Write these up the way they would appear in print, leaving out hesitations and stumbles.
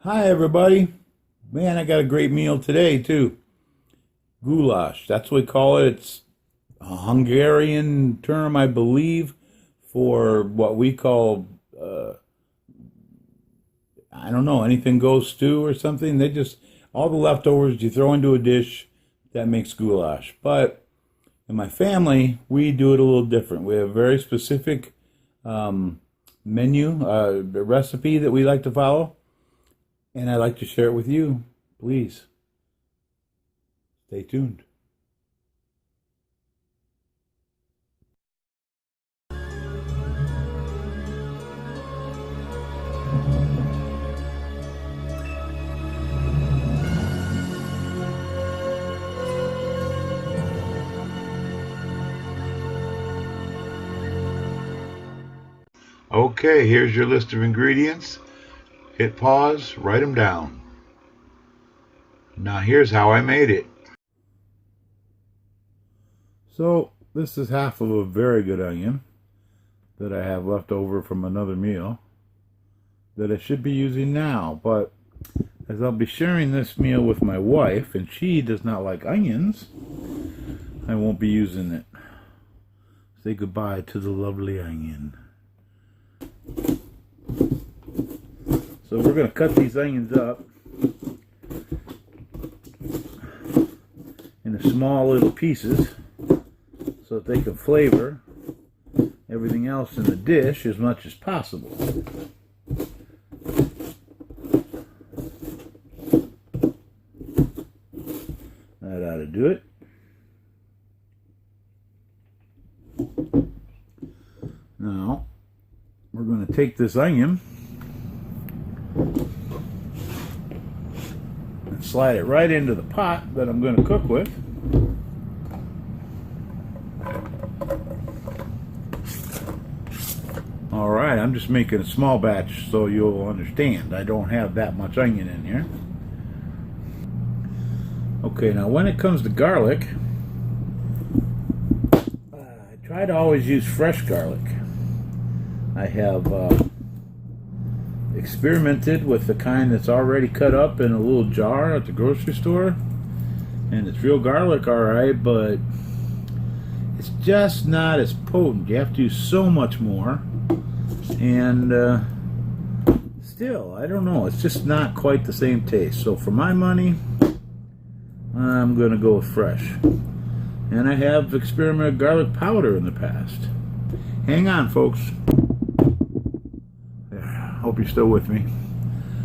Hi, everybody. Man, I got a great meal today, too. Goulash. That's what we call it. It's a Hungarian term, I believe, for what we call, I don't know, anything goes stew or something. All the leftovers you throw into a dish, that makes goulash. But in my family, we do it a little different. We have a very specific um, menu, recipe that we like to follow, and I'd like to share it with you. Please stay tuned. Okay, here's your list of ingredients. Hit pause, write them down. Now, here's how I made it. So, this is half of a very good onion that I have left over from another meal that I should be using now. But as I'll be sharing this meal with my wife, and she does not like onions, I won't be using it. Say goodbye to the lovely onion. So we're going to cut these onions up into small little pieces so that they can flavor everything else in the dish as much as possible. That ought to do it. Now, we're going to take this onion and slide it right into the pot that I'm going to cook with. Alright, I'm just making a small batch so you'll understand. I don't have that much onion in here. Okay, now when it comes to garlic, I try to always use fresh garlic. I have experimented with the kind that's already cut up in a little jar at the grocery store, and it's real garlic, alright, but it's just not as potent. You have to use so much more, and still, I don't know, it's just not quite the same taste. So for my money, I'm gonna go with fresh. And I have experimented with garlic powder in the past. Hang on, folks. Hope you're still with me.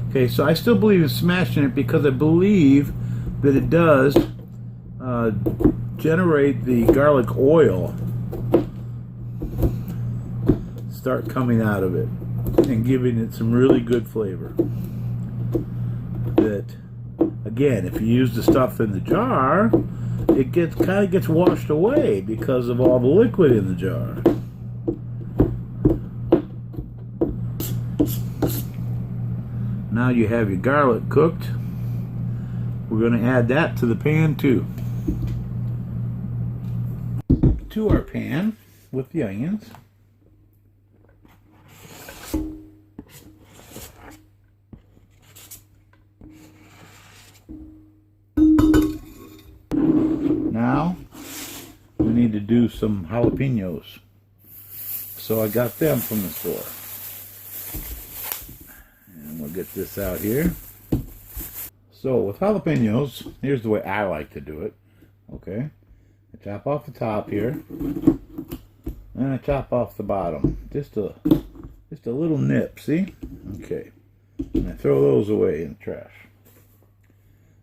Okay, so I still believe in smashing it because I believe that it does generate the garlic oil start coming out of it and giving it some really good flavor. That, again, if you use the stuff in the jar, it kind of gets washed away because of all the liquid in the jar. Now you have your garlic cooked. We're going to add that to the pan too. To our pan with the onions. Now we need to do some jalapenos. So I got them from the store. We'll get this out here. So with jalapenos, here's the way I like to do it. Okay, I chop off the top here, and I chop off the bottom. Just a little nip. See? Okay, and I throw those away in the trash.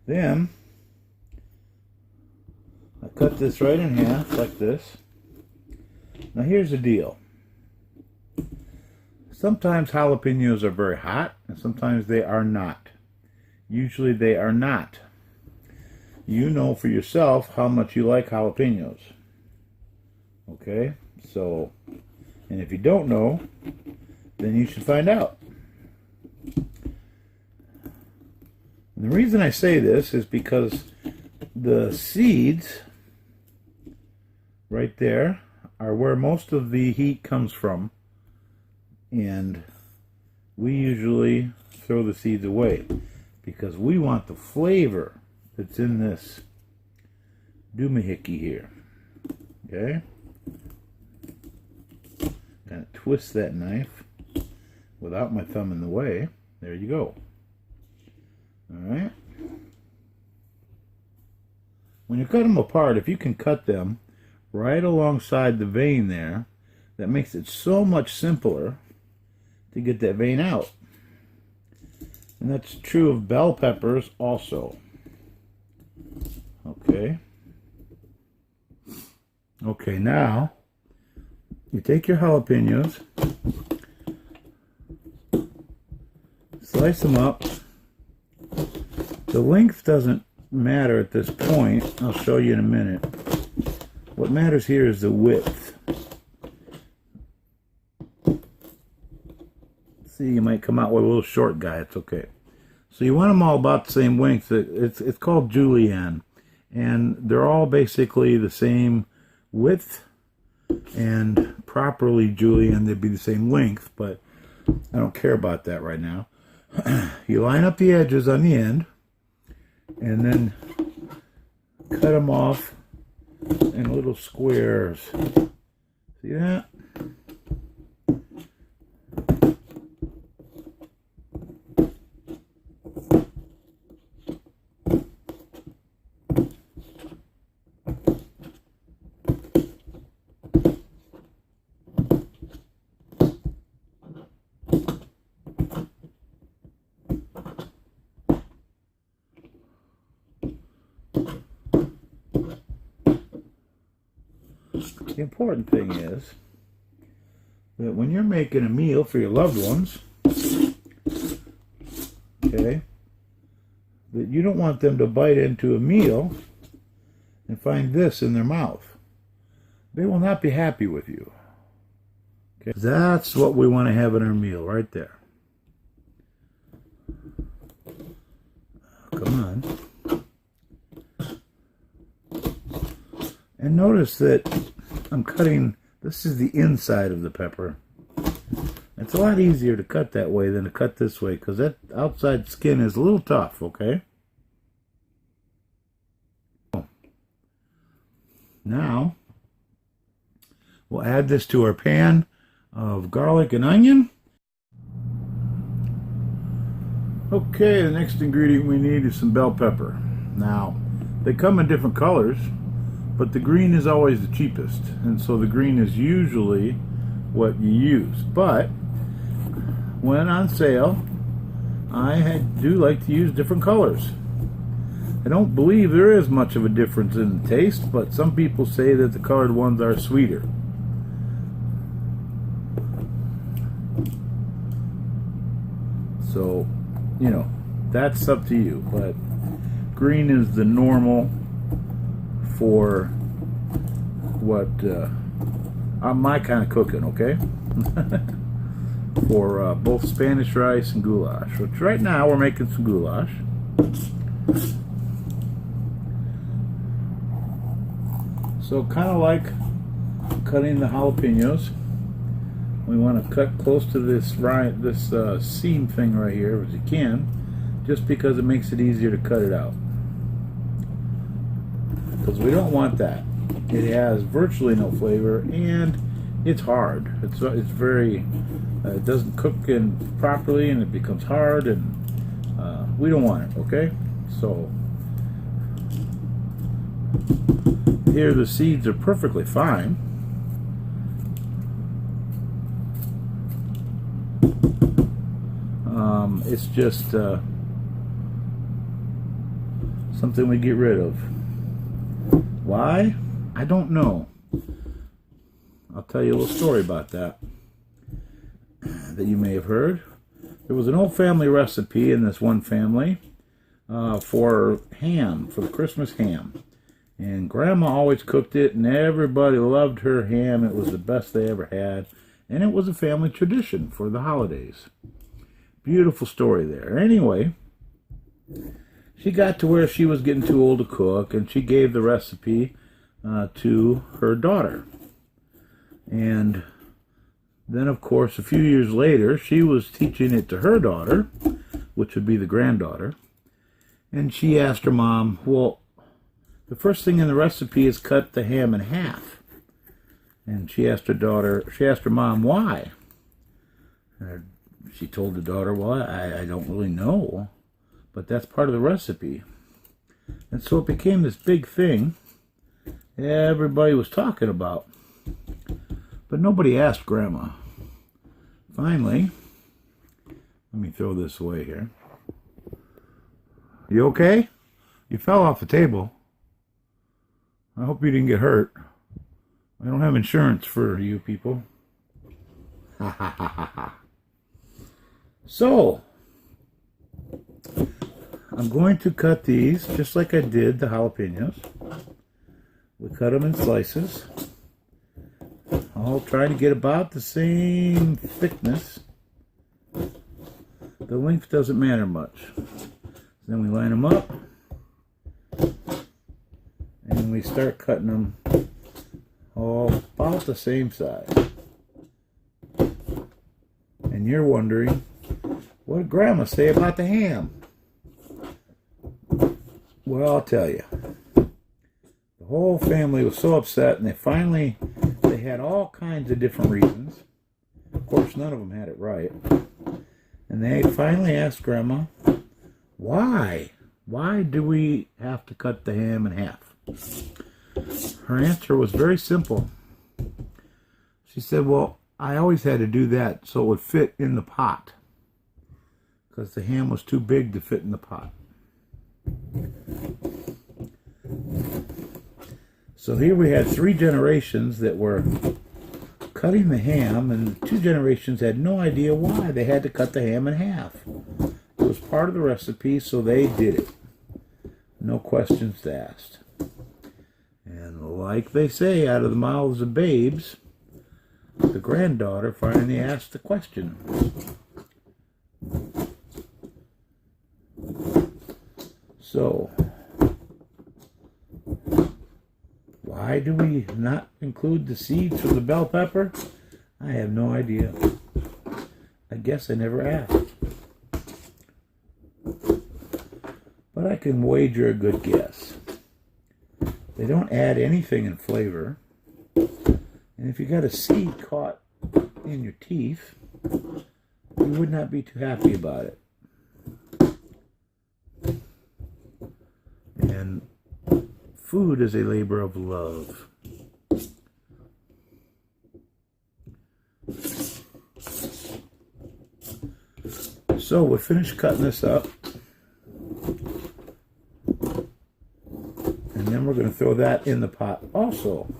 Then I cut this right in half like this. Now here's the deal. Sometimes jalapenos are very hot, and sometimes they are not. Usually they are not. You know for yourself how much you like jalapenos. Okay? So, and if you don't know, then you should find out. And the reason I say this is because the seeds right there are where most of the heat comes from. And we usually throw the seeds away because we want the flavor that's in this doohickey here. Okay? Kind of twist that knife without my thumb in the way. There you go. Alright? When you cut them apart, if you can cut them right alongside the vein there, that makes it so much simpler to get that vein out. And that's true of bell peppers also. Okay. Okay, now you take your jalapenos, slice them up. The length doesn't matter at this point. I'll show you in a minute. What matters here is the width. See, you might come out with a little short guy. It's okay. So you want them all about the same length. It's called julienne, and they're all basically the same width, and properly julienne they'd be the same length, but I don't care about that right now. You line up the edges on the end and then cut them off in little squares. See that? The important thing is that when you're making a meal for your loved ones, okay, that you don't want them to bite into a meal and find this in their mouth. They will not be happy with you. Okay? That's what we want to have in our meal right there. Come on. And notice that I'm cutting, this is the inside of the pepper. It's a lot easier to cut that way than to cut this way because that outside skin is a little tough, okay? Now, we'll add this to our pan of garlic and onion. Okay, the next ingredient we need is some bell pepper. Now, they come in different colors, but the green is always the cheapest, and so the green is usually what you use. But when on sale, I do like to use different colors. I don't believe there is much of a difference in the taste, but some people say that the colored ones are sweeter. So, you know, that's up to you, but green is the normal for what my kind of cooking, okay? For both Spanish rice and goulash, which right now we're making some goulash. So kind of like cutting the jalapenos, we want to cut close to this seam thing right here as you can, just because it makes it easier to cut it out. Because we don't want that. It has virtually no flavor and it's hard. It's very it doesn't cook in properly and it becomes hard, and we don't want it. Okay, so here the seeds are perfectly fine. It's just something we get rid of. Why? I don't know. I'll tell you a little story about that you may have heard. There was an old family recipe in this one family for ham, for the Christmas ham. And Grandma always cooked it, and everybody loved her ham. It was the best they ever had. And it was a family tradition for the holidays. Beautiful story there. Anyway, she got to where she was getting too old to cook, and she gave the recipe to her daughter. And then, of course, a few years later, she was teaching it to her daughter, which would be the granddaughter. And she asked her mom, well, the first thing in the recipe is cut the ham in half. And she asked her mom, why? And she told the daughter, well, I don't really know, but that's part of the recipe. And so it became this big thing everybody was talking about. But nobody asked Grandma. Finally, let me throw this away here. You okay? You fell off the table. I hope you didn't get hurt. I don't have insurance for you people. Ha ha ha ha ha. So, I'm going to cut these just like I did the jalapenos. We cut them in slices. I'll try to get about the same thickness. The length doesn't matter much. Then we line them up and we start cutting them all about the same size. And you're wondering, what did Grandma say about the ham? Well, I'll tell you. The whole family was so upset, and they had all kinds of different reasons. Of course, none of them had it right. And they finally asked Grandma, why? Why do we have to cut the ham in half? Her answer was very simple. She said, well, I always had to do that so it would fit in the pot, because the ham was too big to fit in the pot. So here we had 3 generations that were cutting the ham, and 2 generations had no idea why they had to cut the ham in half. It was part of the recipe, so they did it. No questions asked. And like they say, out of the mouths of babes, the granddaughter finally asked the question. So, why do we not include the seeds from the bell pepper? I have no idea. I guess I never asked. But I can wager a good guess. They don't add anything in flavor. And if you got a seed caught in your teeth, you would not be too happy about it. And food is a labor of love. So we finished cutting this up. And then we're going to throw that in the pot also,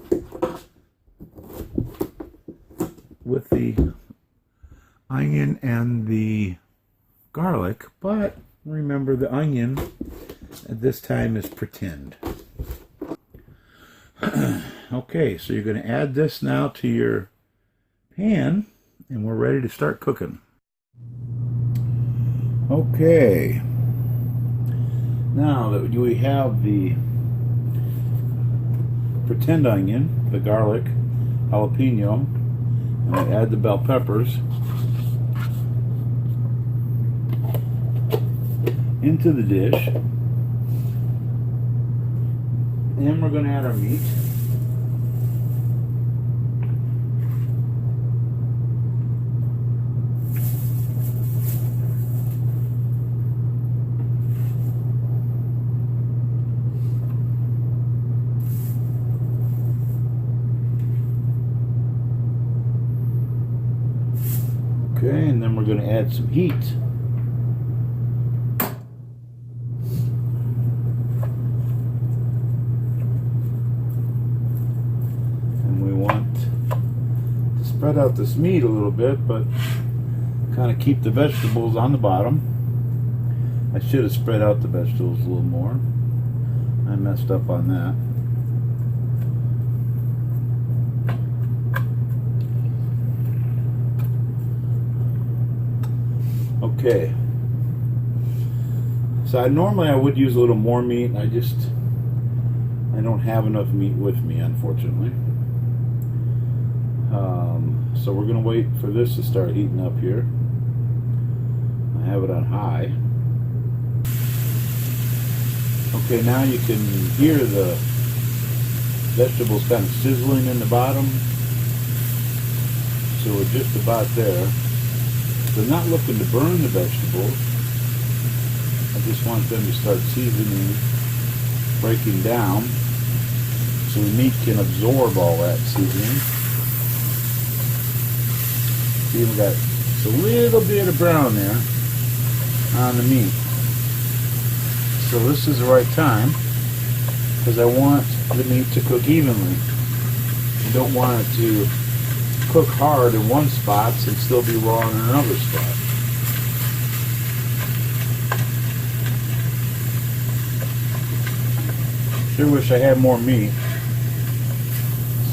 with the onion and the garlic. But remember, the onion at this time is pretend. Okay, so you're going to add this now to your pan, and we're ready to start cooking. Okay, now that we have the pretend onion, the garlic, jalapeno, and we add the bell peppers into the dish, and we're going to add our meat. Okay, and then we're going to add some heat. And we want to spread out this meat a little bit, but kind of keep the vegetables on the bottom. I should have spread out the vegetables a little more. I messed up on that. Okay, so normally I would use a little more meat. I don't have enough meat with me, unfortunately. So we're going to wait for this to start heating up here. I have it on high. Okay, now you can hear the vegetables kind of sizzling in the bottom. So we're just about there. So not looking to burn the vegetables. I just want them to start seasoning, breaking down, so the meat can absorb all that seasoning. See, we got just a little bit of brown there on the meat. So this is the right time, because I want the meat to cook evenly. I don't want it to cook hard in one spot and still be raw in another spot. Sure wish I had more meat.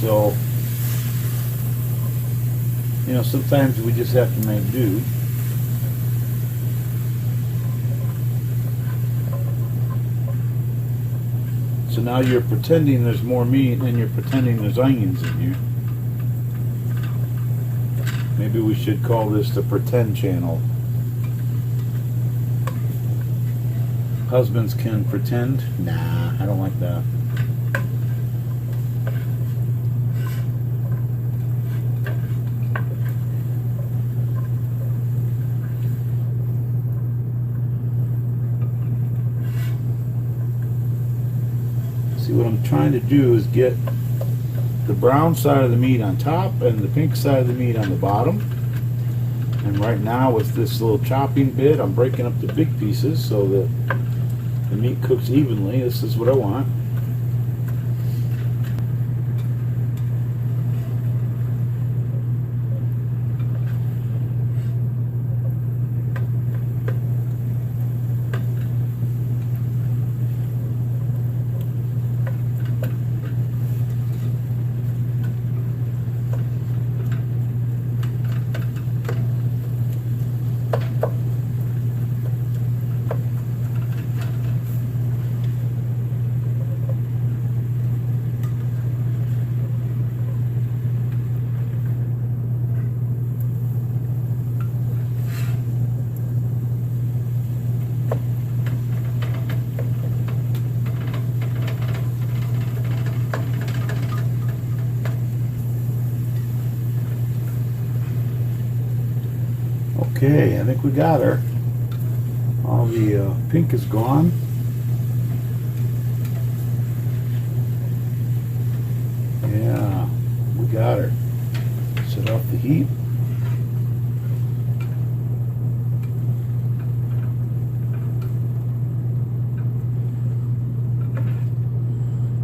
So, you know, sometimes we just have to make do. So now you're pretending there's more meat and you're pretending there's onions in here. Maybe we should call this the pretend channel. Husbands can pretend? Nah, I don't like that. See, what I'm trying to do is get the brown side of the meat on top and the pink side of the meat on the bottom. And right now with this little chopping bit, I'm breaking up the big pieces so that the meat cooks evenly. This is what I want. Okay, I think we got her. All the pink is gone. Yeah, we got her. Set off the heat.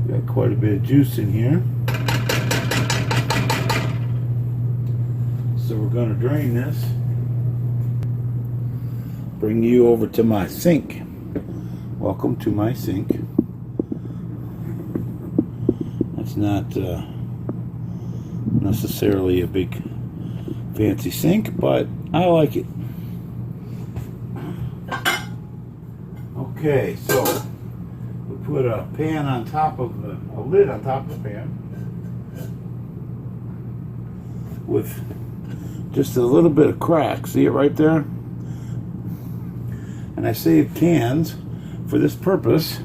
Got quite a bit of juice in here. So we're going to drain this. Bring you over to my sink. Welcome to my sink. That's not necessarily a big fancy sink, but I like it. Okay, so we put a pan on top of a lid on top of the pan with just a little bit of crack. See it right there? And I saved cans for this purpose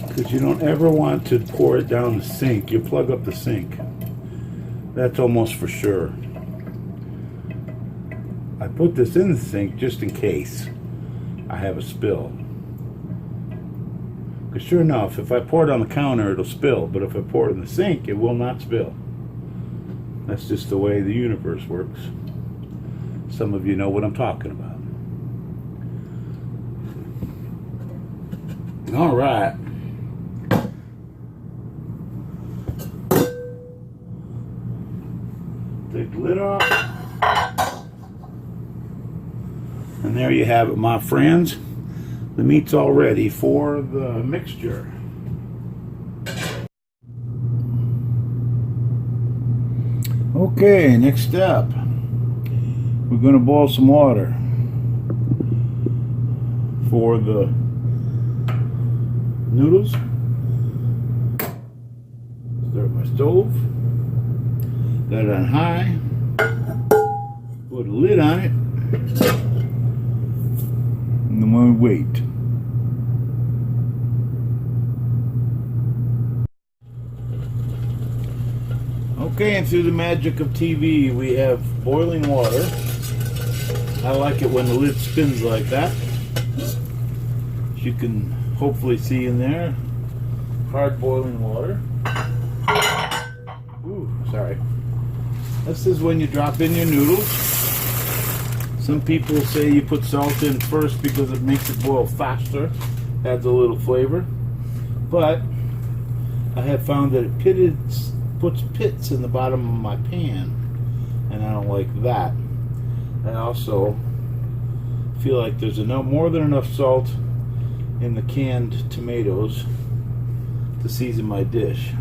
because you don't ever want to pour it down the sink. You plug up the sink. That's almost for sure. I put this in the sink just in case I have a spill. Because sure enough, if I pour it on the counter, it'll spill. But if I pour it in the sink, it will not spill. That's just the way the universe works. Some of you know what I'm talking about. All right. Take the lid off. And there you have it, my friends. The meat's all ready for the mixture. Okay, next step. We're going to boil some water for the noodles. Start my stove. Got it on high. Put a lid on it. And then we wait. Okay, and through the magic of TV, we have boiling water. I like it when the lid spins like that. As you can hopefully see in there, hard boiling water. Ooh, sorry. This is when you drop in your noodles. Some people say you put salt in first because it makes it boil faster, adds a little flavor. But I have found that it puts pits in the bottom of my pan, and I don't like that. I also feel like there's more than enough salt in the canned tomatoes to season my dish.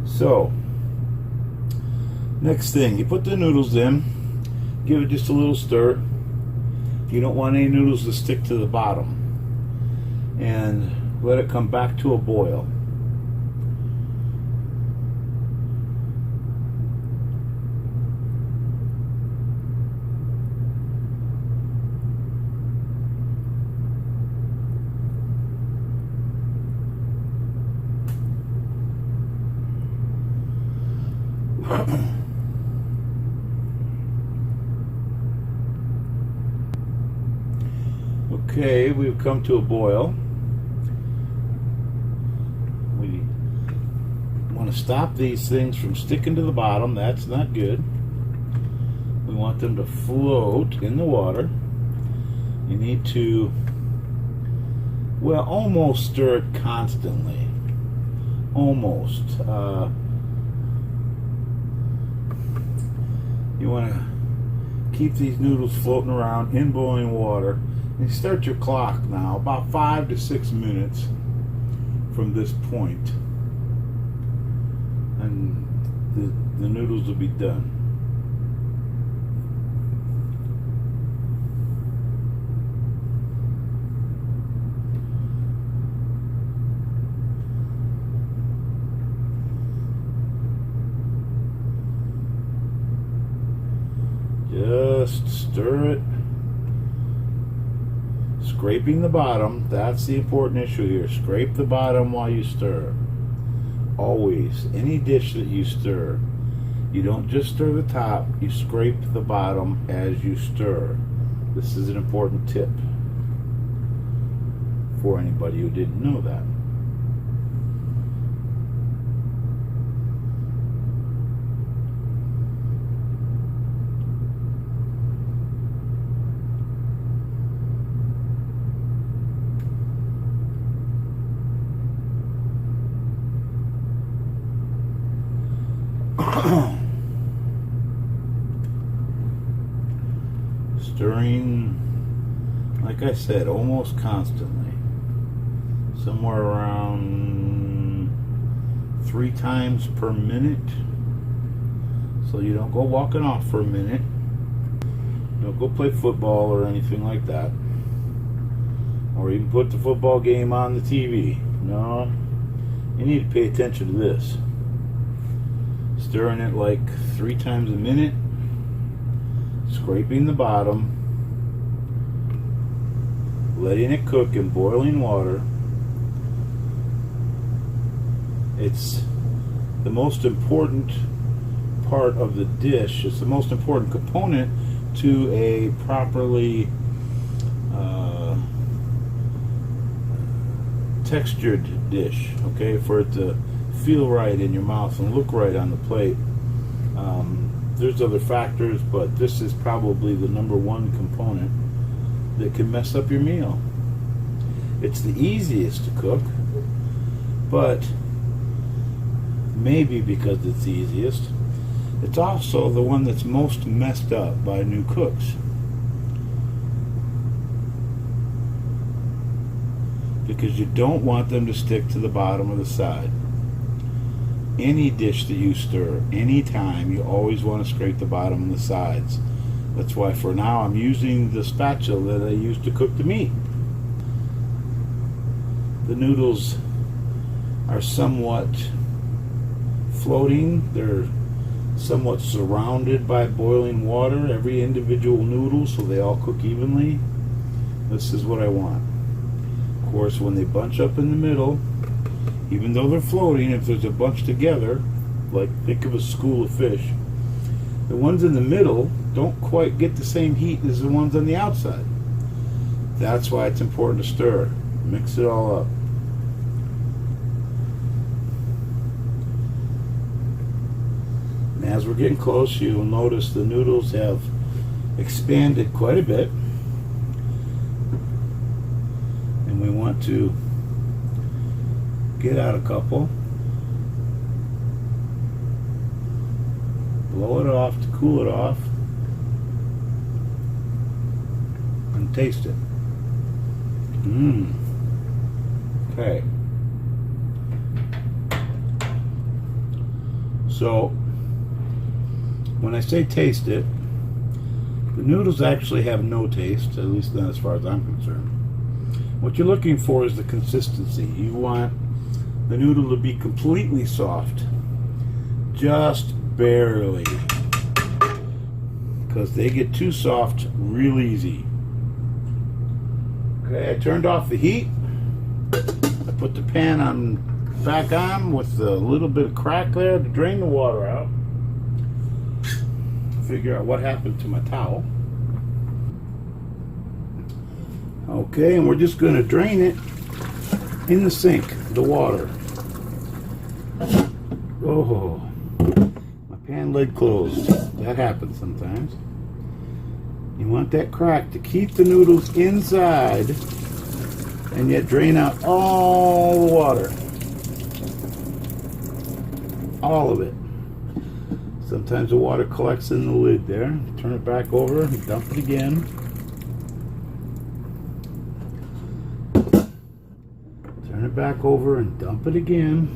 So, next thing, you put the noodles in, give it just a little stir. You don't want any noodles to stick to the bottom, and let it come back to a boil. Okay, we've come to a boil. We want to stop these things from sticking to the bottom. That's not good. We want them to float in the water. You need to, well, almost stir it constantly. Almost. You want to keep these noodles floating around in boiling water. And you start your clock now about 5 to 6 minutes from this point, and the noodles will be done. Just stir it. Scraping the bottom, that's the important issue here. Scrape the bottom while you stir. Always. Any dish that you stir, you don't just stir the top, you scrape the bottom as you stir. This is an important tip for anybody who didn't know that. Stirring, like I said, almost constantly. Somewhere around 3 times per minute. So you don't go walking off for a minute. Don't go play football or anything like that. Or even put the football game on the TV. No, you need to pay attention to this. Stirring it like 3 times a minute, scraping the bottom, letting it cook in boiling water. It's the most important part of the dish. It's the most important component to a properly textured dish, okay, for it to feel right in your mouth and look right on the plate. There's other factors, but this is probably the #1 component that can mess up your meal. It's the easiest to cook, but maybe because it's the easiest, it's also the one that's most messed up by new cooks. Because you don't want them to stick to the bottom of the side. Any dish that you stir, anytime, you always want to scrape the bottom and the sides. That's why for now I'm using the spatula that I used to cook the meat. The noodles are somewhat floating. They're somewhat surrounded by boiling water, every individual noodle, so they all cook evenly. This is what I want. Of course, when they bunch up in the middle, Even though they're floating, if there's a bunch together, like think of a school of fish, the ones in the middle don't quite get the same heat as the ones on the outside. That's why it's important to stir. Mix it all up. And as we're getting close, you'll notice the noodles have expanded quite a bit. And we want to get out a couple. Blow it off to cool it off. And taste it. Okay. So, when I say taste it, the noodles actually have no taste, at least not as far as I'm concerned. What you're looking for is the consistency. You want the noodle to be completely soft, just barely, because they get too soft real easy. Okay, I turned off the heat. I put the pan back on with a little bit of crack there to drain the water out. Figure out what happened to my towel. Okay, and we're just going to drain it in the sink, the water. Oh, my pan lid closed. That happens sometimes. You want that crack to keep the noodles inside and yet drain out all the water. All of it. Sometimes the water collects in the lid there. Turn it back over and dump it again. Turn it back over and dump it again.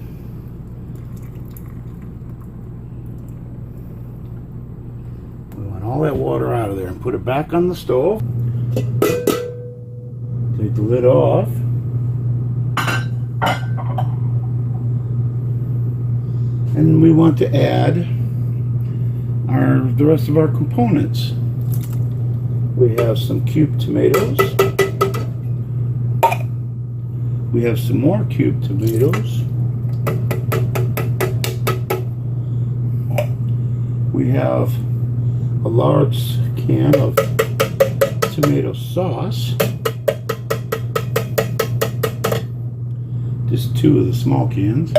We want all that water out of there and put it back on the stove. Take the lid off. And we want to add the rest of our components. We have some cubed tomatoes. We have some more cubed tomatoes. We have a large can of tomato sauce. Just 2 of the small cans.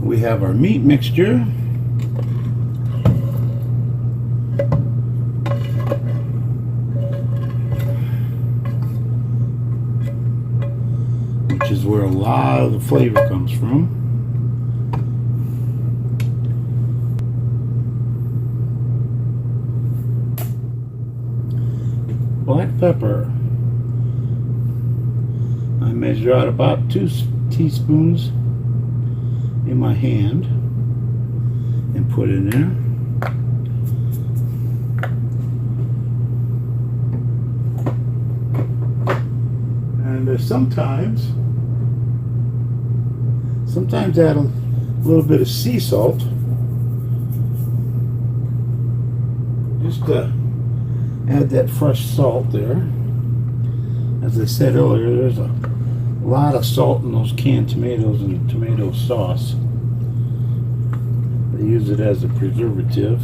We have our meat mixture. Which is where a lot of the flavor comes from. Black pepper. I measure out about 2 teaspoons in my hand and put it in there. And sometimes add a little bit of sea salt, just to add that fresh salt there. As I said earlier, there's a lot of salt in those canned tomatoes and tomato sauce. They use it as a preservative.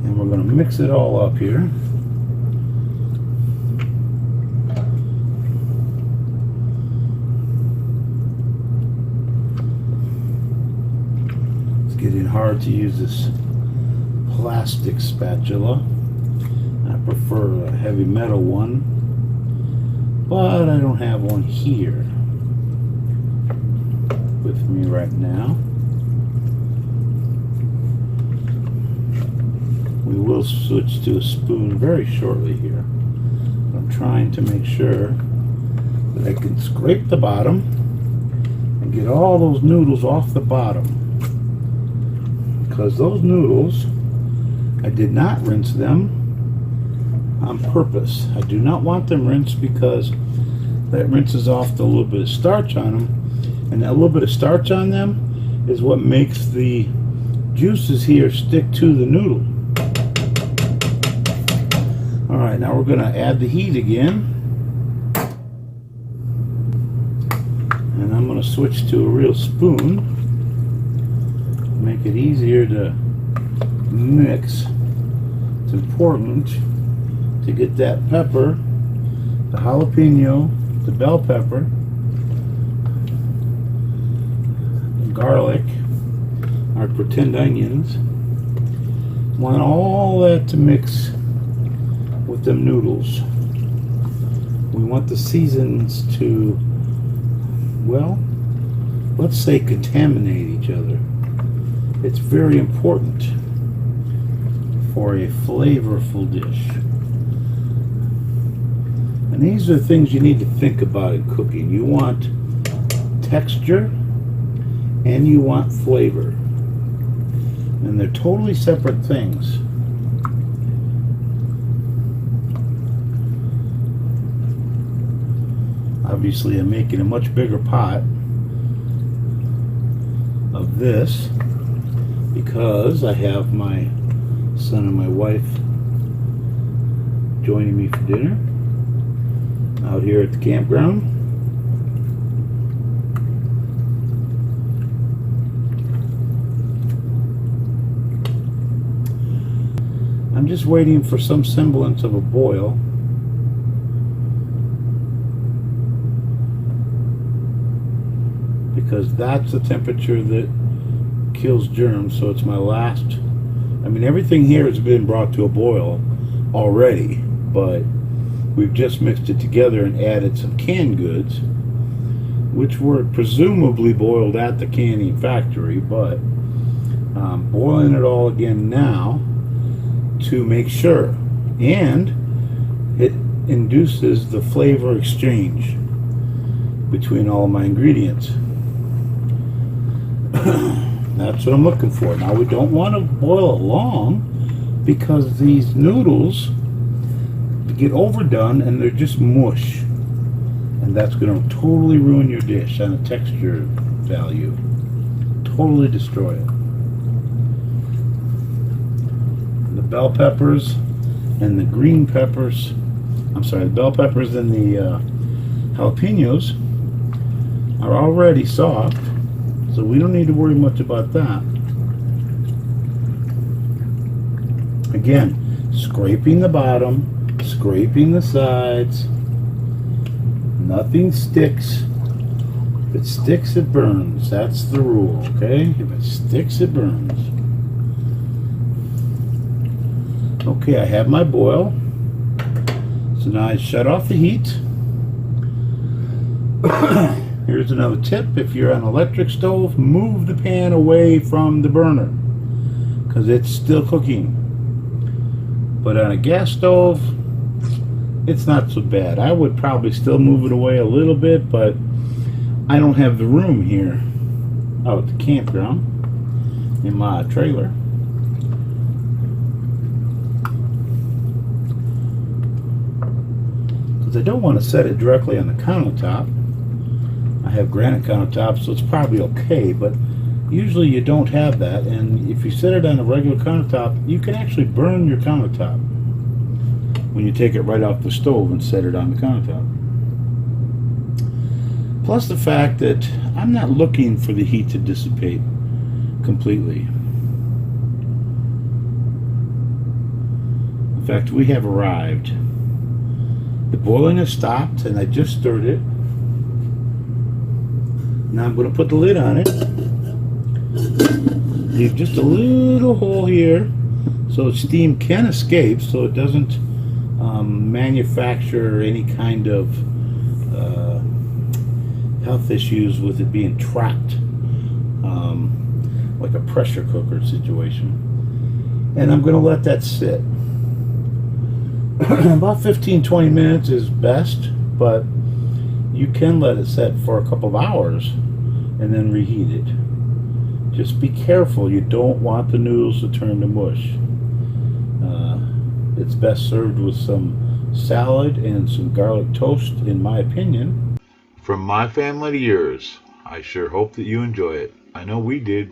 And we're going to mix it all up here. It's getting hard to use this plastic spatula. I prefer a heavy metal one, but I don't have one here with me right now. We will switch to a spoon very shortly here. I'm trying to make sure that I can scrape the bottom and get all those noodles off the bottom, because those noodles, I did not rinse them on purpose. I do not want them rinsed because that rinses off the little bit of starch on them, and that little bit of starch on them is what makes the juices here stick to the noodle. Alright, now we're going to add the heat again. switch to a real spoon. Make it easier to mix. It's important to get that pepper, the jalapeno, the bell pepper, the garlic, our pretend onions. Want all that to mix with them noodles. We want the seasons to, well, let's say contaminate each other. It's very important for a flavorful dish. And these are things you need to think about in cooking. You want texture and you want flavor. And they're totally separate things. Obviously, I'm making a much bigger pot of this because I have my son and my wife joining me for dinner out here at the campground. I'm just waiting for some semblance of a boil. Because that's the temperature that kills germs, so it's my last. I mean, everything here has been brought to a boil already, but we've just mixed it together and added some canned goods, which were presumably boiled at the canning factory, but I'm boiling it all again now to make sure. And it induces the flavor exchange between all my ingredients. That's what I'm looking for. Now, we don't want to boil it long because these noodles get overdone and they're just mush, and that's going to totally ruin your dish on a texture value. Totally destroy it. The bell peppers and the green peppers, the bell peppers and the jalapenos are already soft, so we don't need to worry much about that. Again, scraping the bottom, scraping the sides. Nothing sticks. If it sticks, it burns. That's the rule, okay? If it sticks, it burns. Okay, I have my boil. So now I shut off the heat. Here's another tip. If you're on an electric stove, move the pan away from the burner because it's still cooking. But on a gas stove, it's not so bad. I would probably still move it away a little bit, but I don't have the room here out at the campground in my trailer. Because I don't want to set it directly on the countertop. I have granite countertops, so it's probably okay, but usually you don't have that, and if you set it on a regular countertop, you can actually burn your countertop when you take it right off the stove and set it on the countertop. Plus the fact that I'm not looking for the heat to dissipate completely. In fact, we have arrived. The boiling has stopped, and I just stirred it. Now I'm going to put the lid on it. Leave just a little hole here so steam can escape, so it doesn't manufacture any kind of health issues with it being trapped, like a pressure cooker situation. And I'm going to let that sit. About 15-20 minutes is best, but you can let it set for a couple of hours and then reheat it. Just be careful, you don't want the noodles to turn to mush. It's best served with some salad and some garlic toast, in my opinion. From my family to yours, I sure hope that you enjoy it. I know we did.